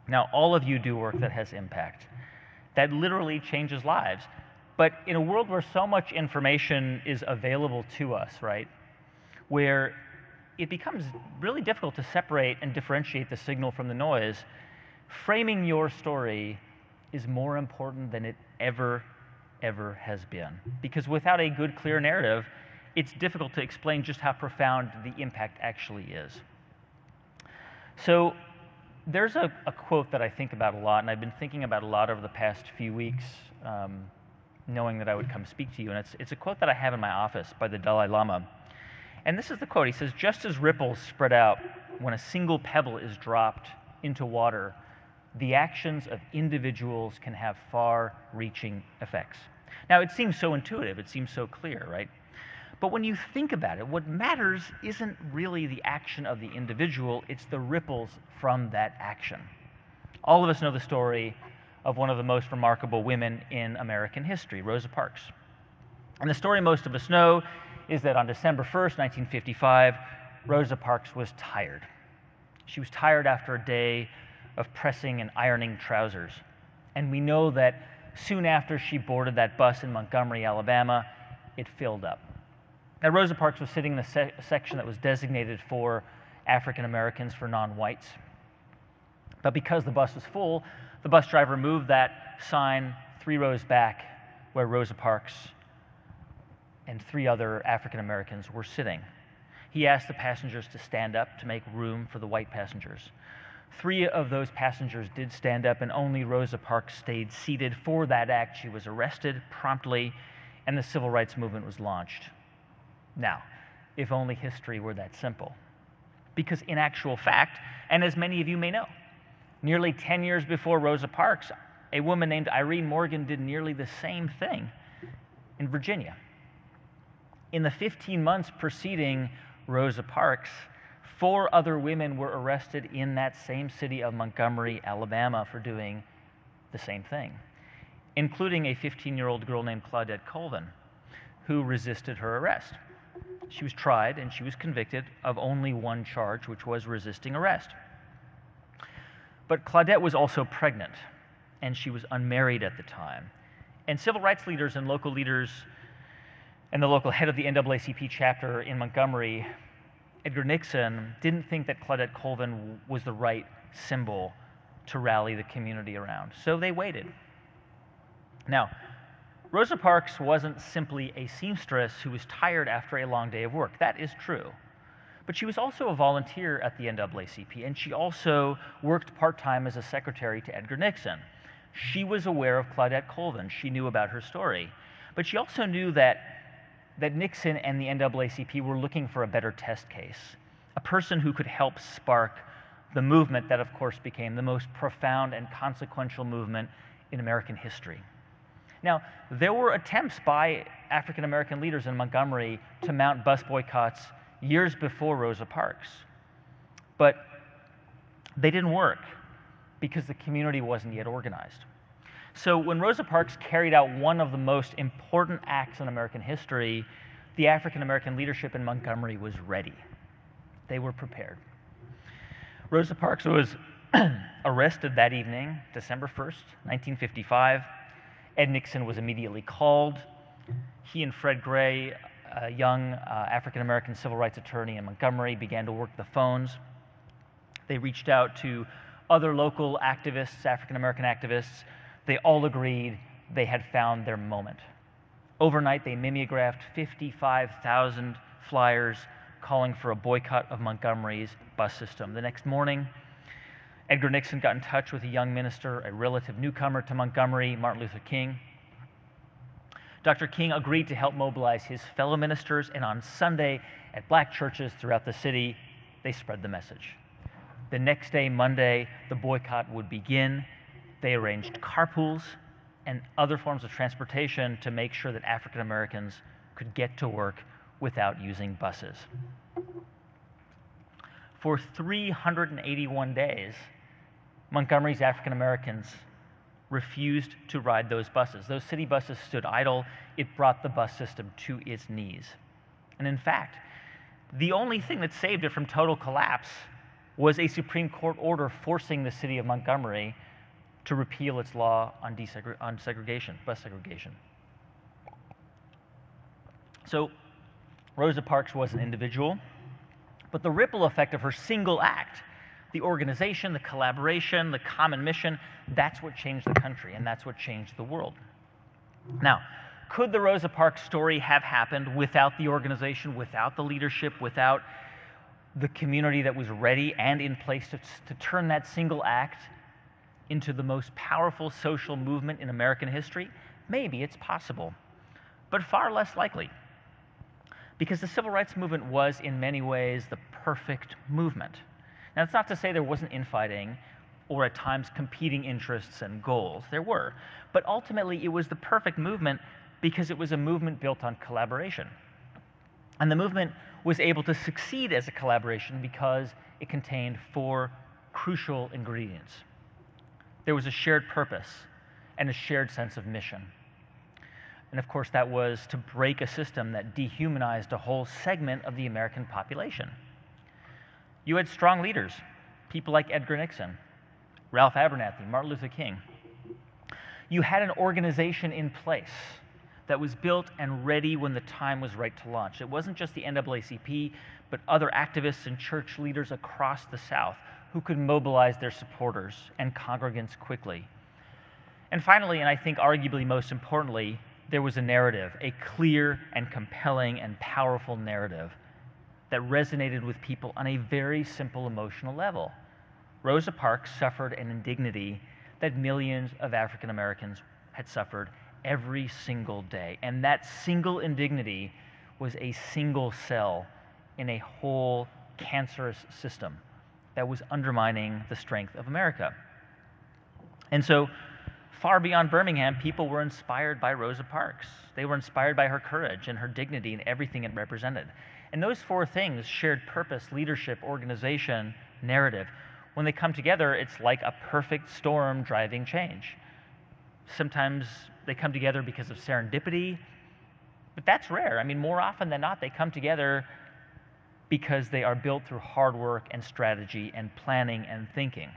Now, all of you do work that has impact, that literally changes lives. But in a world where so much information is available to us, right, where it becomes really difficult to separate and differentiate the signal from the noise, framing your story is more important than it ever has been. Because without a good, clear narrative, it's difficult to explain just how profound the impact actually is. So there's a quote that I think about a lot, and I've been thinking about a lot over the past few weeks, knowing that I would come speak to you. And it's a quote that I have in my office by the Dalai Lama. And this is the quote. He says, "Just as ripples spread out when a single pebble is dropped into water, the actions of individuals can have far-reaching effects." Now, it seems so intuitive. It seems so clear, right? But when you think about it, what matters isn't really the action of the individual, it's the ripples from that action. All of us know the story of one of the most remarkable women in American history, Rosa Parks. And the story most of us know is that on December 1st, 1955, Rosa Parks was tired. She was tired after a day of pressing and ironing trousers. And we know that soon after she boarded that bus in Montgomery, Alabama, it filled up. Now, Rosa Parks was sitting in the section that was designated for African Americans, for non-whites. But because the bus was full, the bus driver moved that sign 3 rows back where Rosa Parks and 3 other African Americans were sitting. He asked the passengers to stand up to make room for the white passengers. 3 of those passengers did stand up, and only Rosa Parks stayed seated. For that act, she was arrested promptly, and the civil rights movement was launched. Now, if only history were that simple. Because in actual fact, and as many of you may know, nearly 10 years before Rosa Parks, a woman named Irene Morgan did nearly the same thing in Virginia. In the 15 months preceding Rosa Parks, 4 other women were arrested in that same city of Montgomery, Alabama, for doing the same thing, including a 15-year-old girl named Claudette Colvin, who resisted her arrest. She was tried and she was convicted of only one charge, which was resisting arrest. But Claudette was also pregnant, and she was unmarried at the time. And civil rights leaders and local leaders, and the local head of the NAACP chapter in Montgomery, Edgar Nixon, didn't think that Claudette Colvin was the right symbol to rally the community around. So they waited. Now, Rosa Parks wasn't simply a seamstress who was tired after a long day of work. That is true. But she was also a volunteer at the NAACP, and she also worked part-time as a secretary to Edgar Nixon. She was aware of Claudette Colvin. She knew about her story. But she also knew that Nixon and the NAACP were looking for a better test case, a person who could help spark the movement that, of course, became the most profound and consequential movement in American history. Now, there were attempts by African American leaders in Montgomery to mount bus boycotts years before Rosa Parks, but they didn't work because the community wasn't yet organized. So when Rosa Parks carried out one of the most important acts in American history, the African American leadership in Montgomery was ready. They were prepared. Rosa Parks was arrested that evening, December 1st, 1955. Ed Nixon was immediately called. He and Fred Gray, a young African American civil rights attorney in Montgomery, began to work the phones. They reached out to other local activists, African American activists. They all agreed they had found their moment. Overnight, they mimeographed 55,000 flyers calling for a boycott of Montgomery's bus system. The next morning, Edgar Nixon got in touch with a young minister, a relative newcomer to Montgomery, Martin Luther King. Dr. King agreed to help mobilize his fellow ministers, and on Sunday, at black churches throughout the city, they spread the message. The next day, Monday, the boycott would begin. They arranged carpools and other forms of transportation to make sure that African Americans could get to work without using buses. For 381 days, Montgomery's African Americans refused to ride those buses. Those city buses stood idle. It brought the bus system to its knees. And in fact, the only thing that saved it from total collapse was a Supreme Court order forcing the city of Montgomery to repeal its law on segregation, bus segregation. So Rosa Parks was an individual, but the ripple effect of her single act, the organization, the collaboration, the common mission, that's what changed the country, and that's what changed the world. Now, could the Rosa Parks story have happened without the organization, without the leadership, without the community that was ready and in place to turn that single act into the most powerful social movement in American history? Maybe it's possible, but far less likely. Because the civil rights movement was, in many ways, the perfect movement. Now, that's not to say there wasn't infighting or at times competing interests and goals. There were. But ultimately, it was the perfect movement because it was a movement built on collaboration. And the movement was able to succeed as a collaboration because it contained 4 crucial ingredients. There was a shared purpose and a shared sense of mission. And of course, that was to break a system that dehumanized a whole segment of the American population. You had strong leaders, people like Edgar Nixon, Ralph Abernathy, Martin Luther King. You had an organization in place that was built and ready when the time was right to launch. It wasn't just the NAACP, but other activists and church leaders across the South who could mobilize their supporters and congregants quickly. And finally, and I think arguably most importantly, there was a narrative, a clear and compelling and powerful narrative that resonated with people on a very simple emotional level. Rosa Parks suffered an indignity that millions of African Americans had suffered every single day. And that single indignity was a single cell in a whole cancerous system that was undermining the strength of America. And so, far beyond Birmingham, people were inspired by Rosa Parks. They were inspired by her courage and her dignity and everything it represented. And those 4 things, shared purpose, leadership, organization, narrative, when they come together, it's like a perfect storm driving change. Sometimes they come together because of serendipity, but that's rare. I mean, more often than not, they come together because they are built through hard work and strategy and planning and thinking.